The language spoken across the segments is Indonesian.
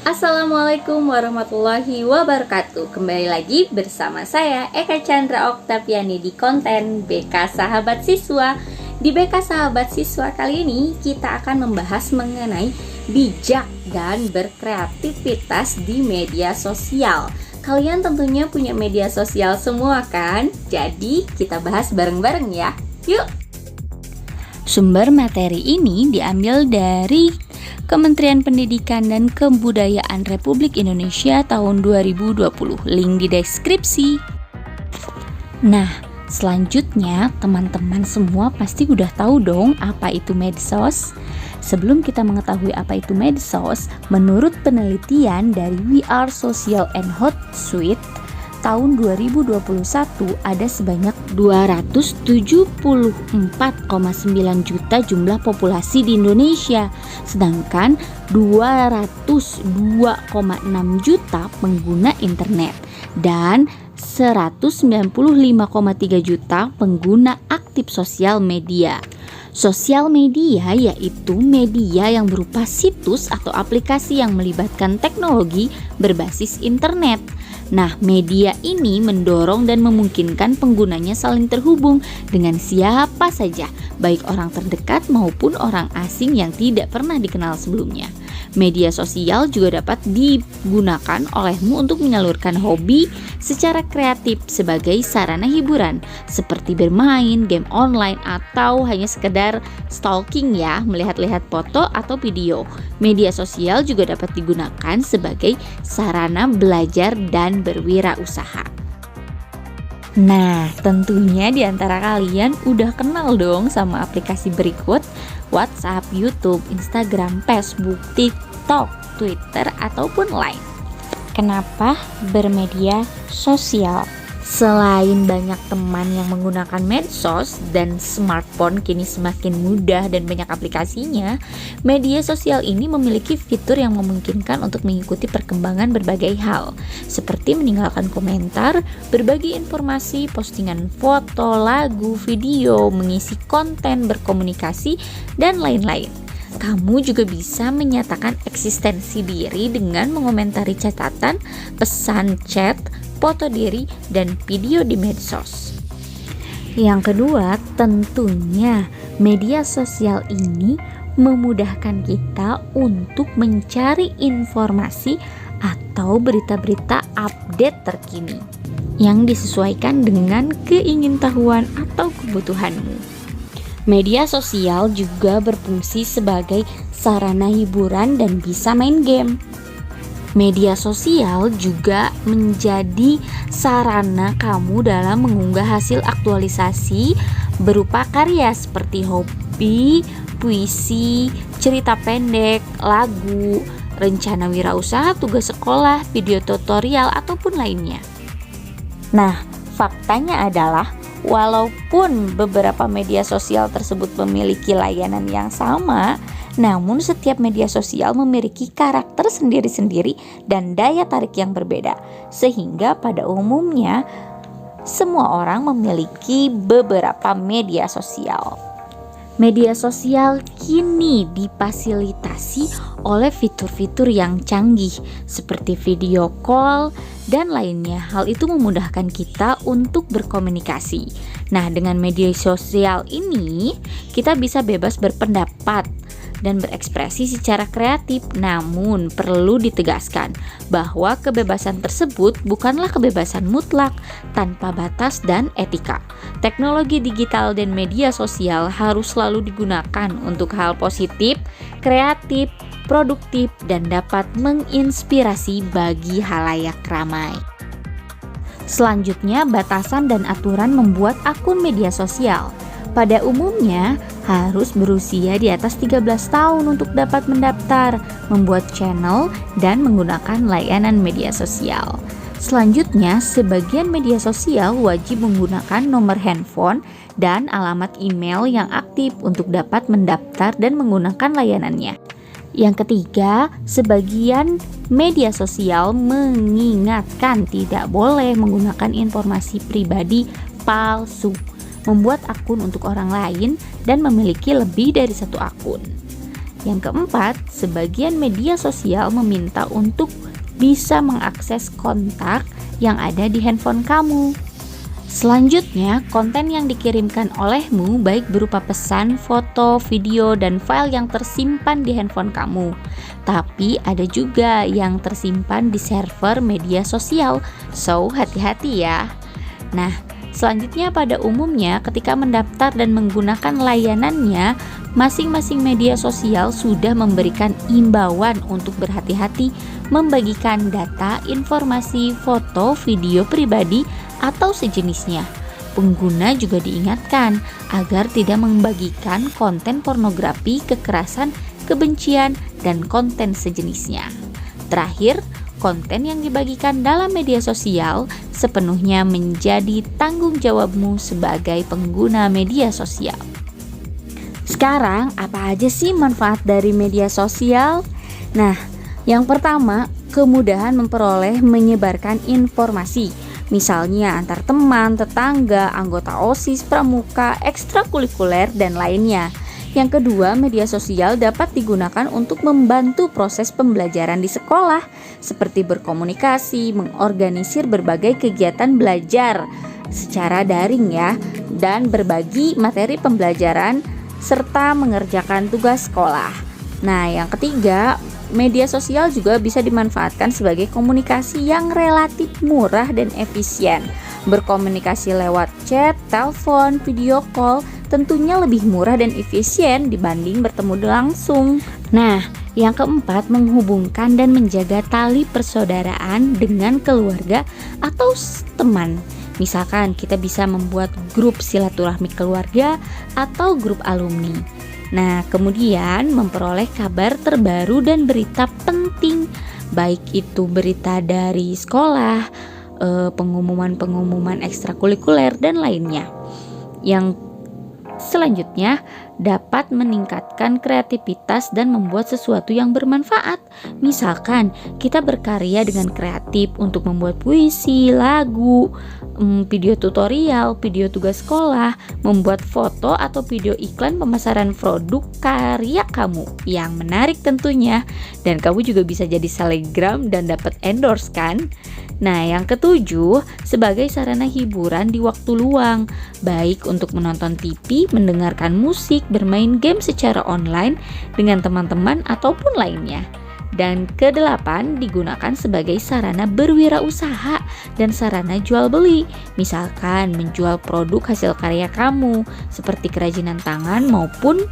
Assalamualaikum warahmatullahi wabarakatuh. Kembali lagi bersama saya Eka Chandra Oktaviani di konten BK Sahabat Siswa. Di BK Sahabat Siswa kali ini kita akan membahas mengenai bijak dan berkreativitas di media sosial. Kalian tentunya punya media sosial semua kan? Jadi kita bahas bareng-bareng ya. Yuk. Sumber materi ini diambil dari Kementerian Pendidikan dan Kebudayaan Republik Indonesia tahun 2020. Link di deskripsi. Nah, selanjutnya teman-teman semua pasti udah tahu dong apa itu medsos. Sebelum kita mengetahui apa itu medsos, menurut penelitian dari We Are Social and Hootsuite tahun 2021 ada sebanyak 274,9 juta jumlah populasi di Indonesia, sedangkan 202,6 juta pengguna internet dan 195,3 juta pengguna aktif sosial media. Sosial media yaitu media yang berupa situs atau aplikasi yang melibatkan teknologi berbasis internet. Nah, media ini mendorong dan memungkinkan penggunanya saling terhubung dengan siapa saja, baik orang terdekat maupun orang asing yang tidak pernah dikenal sebelumnya. Media sosial juga dapat digunakan olehmu untuk menyalurkan hobi secara kreatif sebagai sarana hiburan, seperti bermain game online atau hanya sekedar stalking ya, melihat-lihat foto atau video. Media sosial juga dapat digunakan sebagai sarana belajar dan berwirausaha. Nah, tentunya di antara kalian udah kenal dong sama aplikasi berikut: WhatsApp, YouTube, Instagram, Facebook, TikTok, Twitter, ataupun Line. Kenapa bermedia sosial? Selain banyak teman yang menggunakan medsos dan smartphone kini semakin mudah dan banyak aplikasinya, media sosial ini memiliki fitur yang memungkinkan untuk mengikuti perkembangan berbagai hal, seperti meninggalkan komentar, berbagi informasi, postingan foto, lagu, video, mengisi konten, berkomunikasi, dan lain-lain. Kamu juga bisa menyatakan eksistensi diri dengan mengomentari catatan, pesan chat, foto diri, dan video di medsos. Yang kedua, tentunya media sosial ini memudahkan kita untuk mencari informasi atau berita-berita update terkini yang disesuaikan dengan keingintahuan atau kebutuhanmu. Media sosial juga berfungsi sebagai sarana hiburan dan bisa main game. Media sosial juga menjadi sarana kamu dalam mengunggah hasil aktualisasi berupa karya seperti hobi, puisi, cerita pendek, lagu, rencana wirausaha, tugas sekolah, video tutorial, ataupun lainnya. Nah, faktanya adalah walaupun beberapa media sosial tersebut memiliki layanan yang sama, namun setiap media sosial memiliki karakter sendiri-sendiri dan daya tarik yang berbeda, sehingga pada umumnya semua orang memiliki beberapa media sosial. Media sosial kini difasilitasi oleh fitur-fitur yang canggih seperti video call dan lainnya. Hal itu memudahkan kita untuk berkomunikasi. Nah, dengan media sosial ini kita bisa bebas berpendapat dan berekspresi secara kreatif. Namun perlu ditegaskan bahwa kebebasan tersebut bukanlah kebebasan mutlak tanpa batas dan etika. Teknologi digital dan media sosial harus selalu digunakan untuk hal positif, kreatif, produktif, dan dapat menginspirasi bagi halayak ramai. Selanjutnya, batasan dan aturan membuat akun media sosial. Pada umumnya harus berusia di atas 13 tahun untuk dapat mendaftar, membuat channel, dan menggunakan layanan media sosial. Selanjutnya, sebagian media sosial wajib menggunakan nomor handphone dan alamat email yang aktif untuk dapat mendaftar dan menggunakan layanannya. Yang ketiga, sebagian media sosial mengingatkan tidak boleh menggunakan informasi pribadi palsu, membuat akun untuk orang lain, dan memiliki lebih dari satu akun. Yang keempat, sebagian media sosial meminta untuk bisa mengakses kontak yang ada di handphone kamu. Selanjutnya, konten yang dikirimkan olehmu baik berupa pesan, foto, video, dan file yang tersimpan di handphone kamu. Tapi ada juga yang tersimpan di server media sosial, so hati-hati ya. Nah, selanjutnya pada umumnya ketika mendaftar dan menggunakan layanannya, masing-masing media sosial sudah memberikan imbauan untuk berhati-hati membagikan data, informasi, foto, video pribadi, atau sejenisnya. Pengguna juga diingatkan agar tidak membagikan konten pornografi, kekerasan, kebencian, dan konten sejenisnya. Terakhir, konten yang dibagikan dalam media sosial sepenuhnya menjadi tanggung jawabmu sebagai pengguna media sosial. Sekarang, apa aja sih manfaat dari media sosial? Nah, yang pertama, kemudahan memperoleh menyebarkan informasi. Misalnya antar teman, tetangga, anggota OSIS, pramuka, ekstrakurikuler, dan lainnya. Yang kedua, media sosial dapat digunakan untuk membantu proses pembelajaran di sekolah, seperti berkomunikasi, mengorganisir berbagai kegiatan belajar secara daring ya, dan berbagi materi pembelajaran serta mengerjakan tugas sekolah. Nah, yang ketiga, media sosial juga bisa dimanfaatkan sebagai komunikasi yang relatif murah dan efisien. Berkomunikasi lewat chat, telepon, video call tentunya lebih murah dan efisien dibanding bertemu langsung. Nah, yang keempat, menghubungkan dan menjaga tali persaudaraan dengan keluarga atau teman. Misalkan kita bisa membuat grup silaturahmi keluarga atau grup alumni. Nah, kemudian memperoleh kabar terbaru dan berita penting, baik itu berita dari sekolah, pengumuman-pengumuman ekstrakurikuler, dan lainnya. Yang selanjutnya, dapat meningkatkan kreativitas dan membuat sesuatu yang bermanfaat. Misalkan kita berkarya dengan kreatif untuk membuat puisi, lagu, video tutorial, video tugas sekolah, membuat foto atau video iklan pemasaran produk karya kamu yang menarik tentunya, dan kamu juga bisa jadi selebgram dan dapat endorse kan. Nah, yang ketujuh, sebagai sarana hiburan di waktu luang, baik untuk menonton TV, mendengarkan musik, bermain game secara online dengan teman-teman ataupun lainnya. Dan kedelapan, digunakan sebagai sarana berwirausaha dan sarana jual beli. Misalkan menjual produk hasil karya kamu seperti kerajinan tangan maupun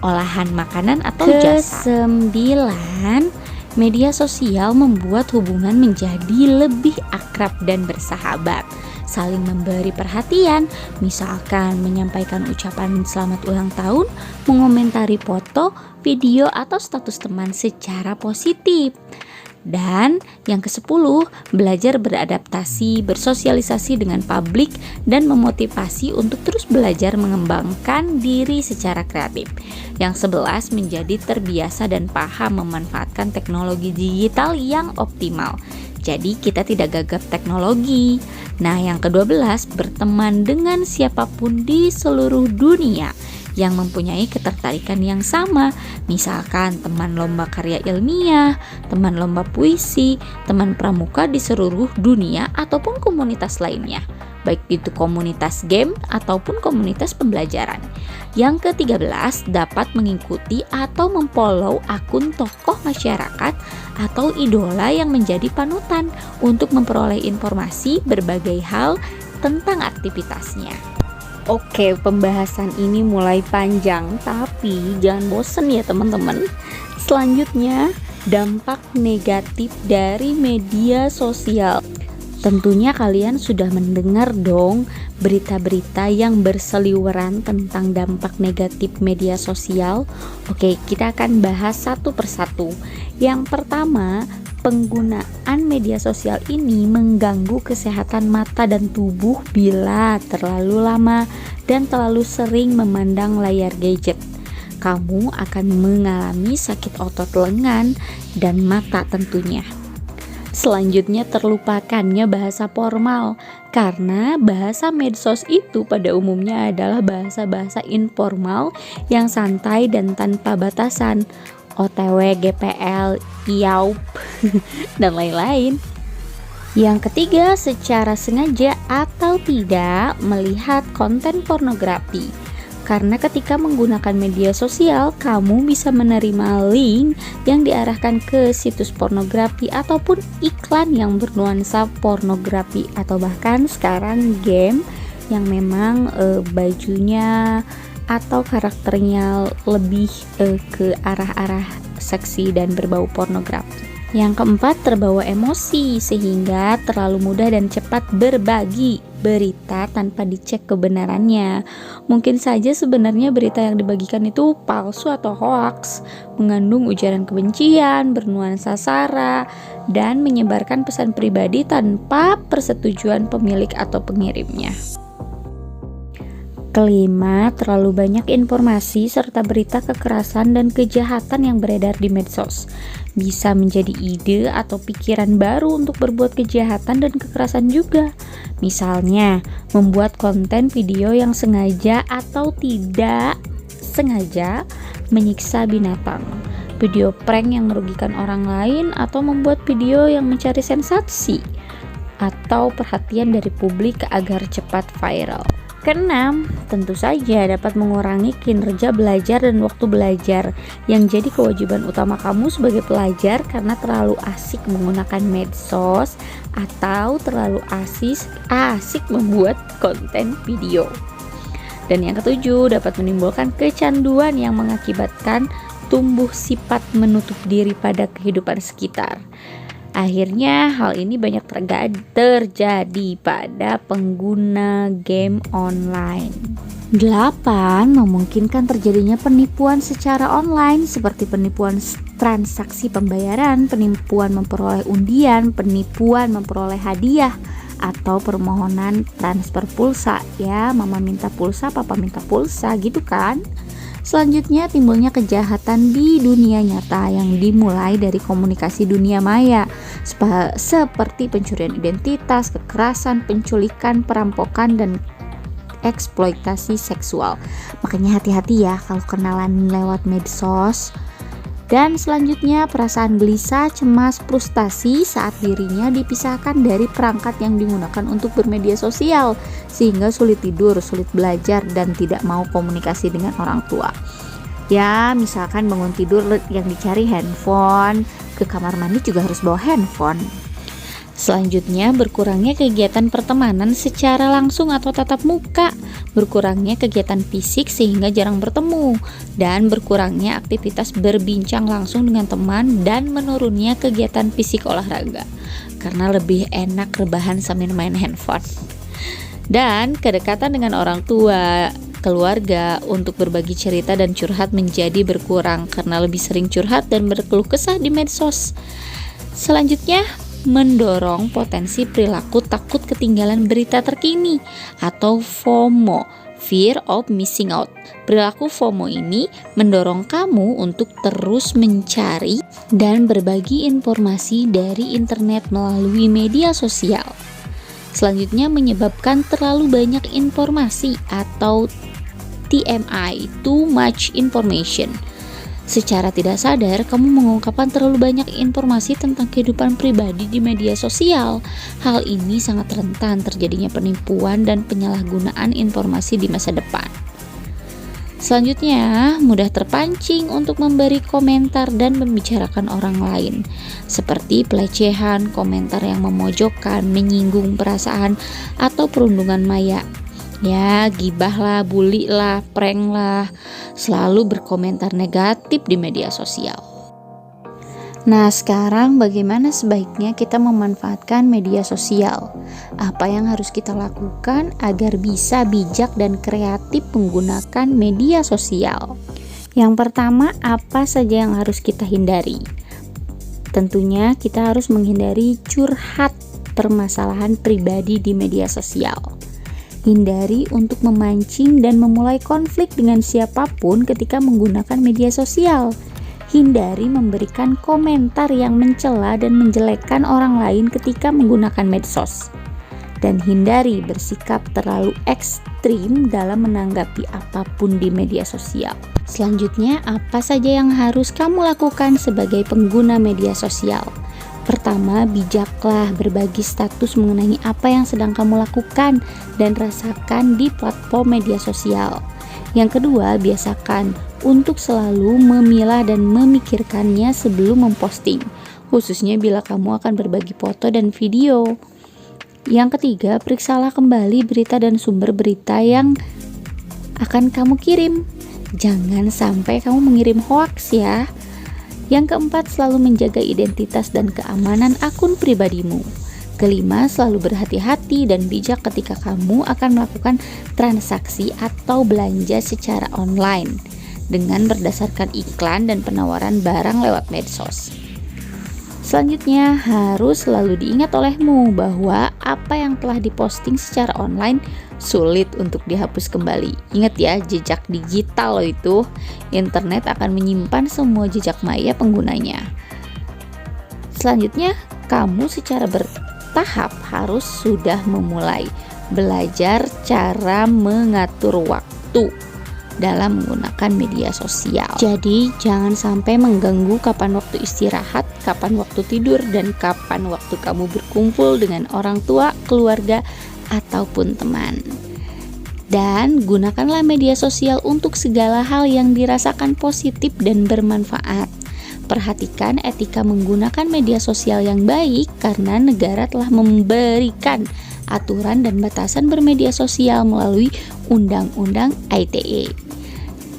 olahan makanan atau jasa. Kesembilan, media sosial membuat hubungan menjadi lebih akrab dan bersahabat. Saling memberi perhatian, misalkan menyampaikan ucapan selamat ulang tahun, mengomentari foto, video, atau status teman secara positif. Dan yang ke-10, belajar beradaptasi, bersosialisasi dengan publik, dan memotivasi untuk terus belajar mengembangkan diri secara kreatif. Yang 11, menjadi terbiasa dan paham memanfaatkan teknologi digital yang optimal. Jadi kita tidak gagap teknologi. Nah, yang ke-12, berteman dengan siapapun di seluruh dunia yang mempunyai ketertarikan yang sama. Misalkan teman lomba karya ilmiah, teman lomba puisi, teman pramuka di seluruh dunia, ataupun komunitas lainnya, baik itu komunitas game ataupun komunitas pembelajaran. Yang ke-13, dapat mengikuti atau memfollow akun tokoh masyarakat atau idola yang menjadi panutan untuk memperoleh informasi berbagai hal tentang aktivitasnya. Oke, pembahasan ini mulai panjang, tapi jangan bosen ya teman-teman. Selanjutnya, dampak negatif dari media sosial. Tentunya kalian sudah mendengar dong berita-berita yang berseliweran tentang dampak negatif media sosial. Oke, kita akan bahas satu persatu. Yang pertama, penggunaan media sosial ini mengganggu kesehatan mata dan tubuh bila terlalu lama dan terlalu sering memandang layar gadget. Kamu akan mengalami sakit otot lengan dan mata tentunya. Selanjutnya, terlupakannya bahasa formal, karena bahasa medsos itu pada umumnya adalah bahasa-bahasa informal yang santai dan tanpa batasan. OTW, GPL, IAUP, dan lain-lain. Yang ketiga, secara sengaja atau tidak melihat konten pornografi. Karena ketika menggunakan media sosial, kamu bisa menerima link yang diarahkan ke situs pornografi ataupun iklan yang bernuansa pornografi, atau bahkan sekarang game yang memang bajunya atau karakternya lebih ke arah-arah seksi dan berbau pornografi. Yang keempat, terbawa emosi sehingga terlalu mudah dan cepat berbagi berita tanpa dicek kebenarannya. Mungkin saja sebenarnya berita yang dibagikan itu palsu atau hoaks, mengandung ujaran kebencian, bernuansa sara, dan menyebarkan pesan pribadi tanpa persetujuan pemilik atau pengirimnya. Kelima, terlalu banyak informasi serta berita kekerasan dan kejahatan yang beredar di medsos. Bisa menjadi ide atau pikiran baru untuk berbuat kejahatan dan kekerasan juga. Misalnya, membuat konten video yang sengaja atau tidak sengaja menyiksa binatang, video prank yang merugikan orang lain, atau membuat video yang mencari sensasi atau perhatian dari publik agar cepat viral. Keenam, tentu saja dapat mengurangi kinerja belajar dan waktu belajar yang jadi kewajiban utama kamu sebagai pelajar karena terlalu asik menggunakan medsos atau terlalu asik membuat konten video. Dan yang ketujuh, dapat menimbulkan kecanduan yang mengakibatkan tumbuh sifat menutup diri pada kehidupan sekitar. Akhirnya hal ini banyak terjadi pada pengguna game online. 8. Memungkinkan terjadinya penipuan secara online seperti penipuan transaksi pembayaran, penipuan memperoleh undian, penipuan memperoleh hadiah, atau permohonan transfer pulsa. Ya, mama minta pulsa, papa minta pulsa gitu kan. Selanjutnya, timbulnya kejahatan di dunia nyata yang dimulai dari komunikasi dunia maya seperti pencurian identitas, kekerasan, penculikan, perampokan, dan eksploitasi seksual. Makanya hati-hati ya kalau kenalan lewat medsos. Dan selanjutnya, perasaan gelisah, cemas, frustasi saat dirinya dipisahkan dari perangkat yang digunakan untuk bermedia sosial, sehingga sulit tidur, sulit belajar, dan tidak mau komunikasi dengan orang tua. Ya, misalkan bangun tidur yang dicari handphone, ke kamar mandi juga harus bawa handphone. Selanjutnya, berkurangnya kegiatan pertemanan secara langsung atau tatap muka, berkurangnya kegiatan fisik sehingga jarang bertemu, dan berkurangnya aktivitas berbincang langsung dengan teman, dan menurunnya kegiatan fisik olahraga karena lebih enak rebahan sambil main handphone. Dan kedekatan dengan orang tua, keluarga untuk berbagi cerita dan curhat menjadi berkurang karena lebih sering curhat dan berkeluh kesah di medsos. Selanjutnya, mendorong potensi perilaku takut ketinggalan berita terkini atau FOMO, Fear of Missing Out. Perilaku FOMO ini mendorong kamu untuk terus mencari dan berbagi informasi dari internet melalui media sosial. Selanjutnya, menyebabkan terlalu banyak informasi atau TMI, too much information. Secara tidak sadar, kamu mengungkapkan terlalu banyak informasi tentang kehidupan pribadi di media sosial. Hal ini sangat rentan terjadinya penipuan dan penyalahgunaan informasi di masa depan. Selanjutnya, mudah terpancing untuk memberi komentar dan membicarakan orang lain, seperti pelecehan, komentar yang memojokkan, menyinggung perasaan, atau perundungan maya. Ya, gibah lah, bully lah, prank lah, selalu berkomentar negatif di media sosial. Nah, sekarang bagaimana sebaiknya kita memanfaatkan media sosial? Apa yang harus kita lakukan agar bisa bijak dan kreatif menggunakan media sosial? Yang pertama, apa saja yang harus kita hindari? Tentunya kita harus menghindari curhat permasalahan pribadi di media sosial. Hindari untuk memancing dan memulai konflik dengan siapapun ketika menggunakan media sosial. Hindari memberikan komentar yang mencela dan menjelekkan orang lain ketika menggunakan medsos. Dan hindari bersikap terlalu ekstrim dalam menanggapi apapun di media sosial. Selanjutnya, apa saja yang harus kamu lakukan sebagai pengguna media sosial? Pertama, bijaklah berbagi status mengenai apa yang sedang kamu lakukan dan rasakan di platform media sosial. Yang kedua, biasakan untuk selalu memilah dan memikirkannya sebelum memposting, khususnya bila kamu akan berbagi foto dan video. Yang ketiga, periksalah kembali berita dan sumber berita yang akan kamu kirim. Jangan sampai kamu mengirim hoaks ya. Yang keempat, selalu menjaga identitas dan keamanan akun pribadimu. Kelima, selalu berhati-hati dan bijak ketika kamu akan melakukan transaksi atau belanja secara online dengan berdasarkan iklan dan penawaran barang lewat medsos. Selanjutnya, harus selalu diingat olehmu bahwa apa yang telah diposting secara online sulit untuk dihapus kembali. Ingat ya, jejak digital loh itu. Internet akan menyimpan semua jejak maya penggunanya. Selanjutnya, kamu secara bertahap harus sudah memulai belajar cara mengatur waktu dalam menggunakan media sosial. Jadi jangan sampai mengganggu kapan waktu istirahat, kapan waktu tidur, dan kapan waktu kamu berkumpul dengan orang tua, keluarga, ataupun teman. Dan gunakanlah media sosial untuk segala hal yang dirasakan positif dan bermanfaat. Perhatikan etika menggunakan media sosial yang baik karena negara telah memberikan aturan dan batasan bermedia sosial melalui Undang-Undang ITE.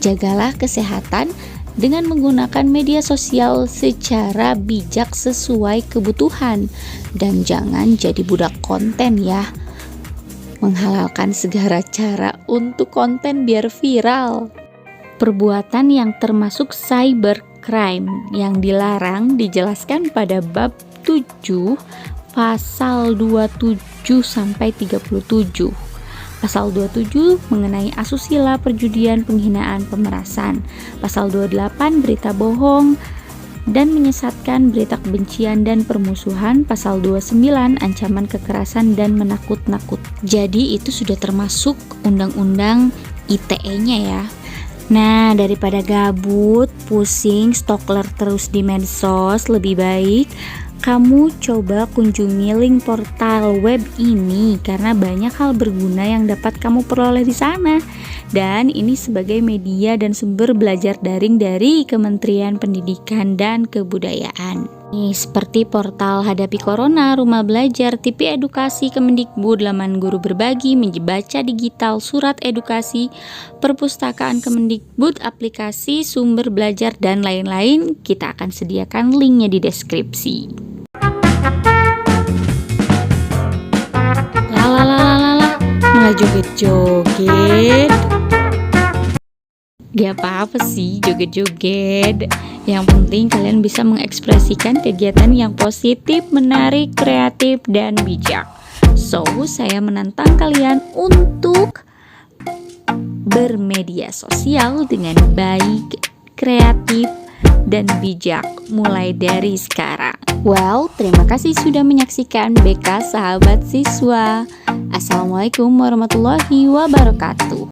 Jagalah kesehatan dengan menggunakan media sosial secara bijak sesuai kebutuhan, dan jangan jadi budak konten ya. Menghalalkan segala cara untuk konten biar viral. Perbuatan yang termasuk cybercrime yang dilarang dijelaskan pada bab 7 pasal 27 sampai 37. Pasal 27 mengenai asusila, perjudian, penghinaan, pemerasan. Pasal 28 berita bohong dan menyesatkan, berita kebencian dan permusuhan. Pasal 29 ancaman kekerasan dan menakut-nakut. Jadi itu sudah termasuk undang-undang ITE-nya ya. Nah, daripada gabut, pusing, stalker terus di medsos, lebih baik kamu coba kunjungi link portal web ini karena banyak hal berguna yang dapat kamu peroleh di sana. Dan ini sebagai media dan sumber belajar daring dari Kementerian Pendidikan dan Kebudayaan. Nih, seperti portal Hadapi Corona, Rumah Belajar, TV Edukasi Kemendikbud, Laman Guru Berbagi, Baca Digital, Surat Edukasi, Perpustakaan Kemendikbud, aplikasi, sumber belajar, dan lain-lain. Kita akan sediakan linknya di deskripsi. Malah joget-joget. Gak apa-apa sih joget-joget. Yang penting kalian bisa mengekspresikan kegiatan yang positif, menarik, kreatif, dan bijak. So, saya menantang kalian untuk bermedia sosial dengan baik, kreatif, dan bijak mulai dari sekarang. Well, terima kasih sudah menyaksikan BK Sahabat Siswa. Assalamualaikum warahmatullahi wabarakatuh.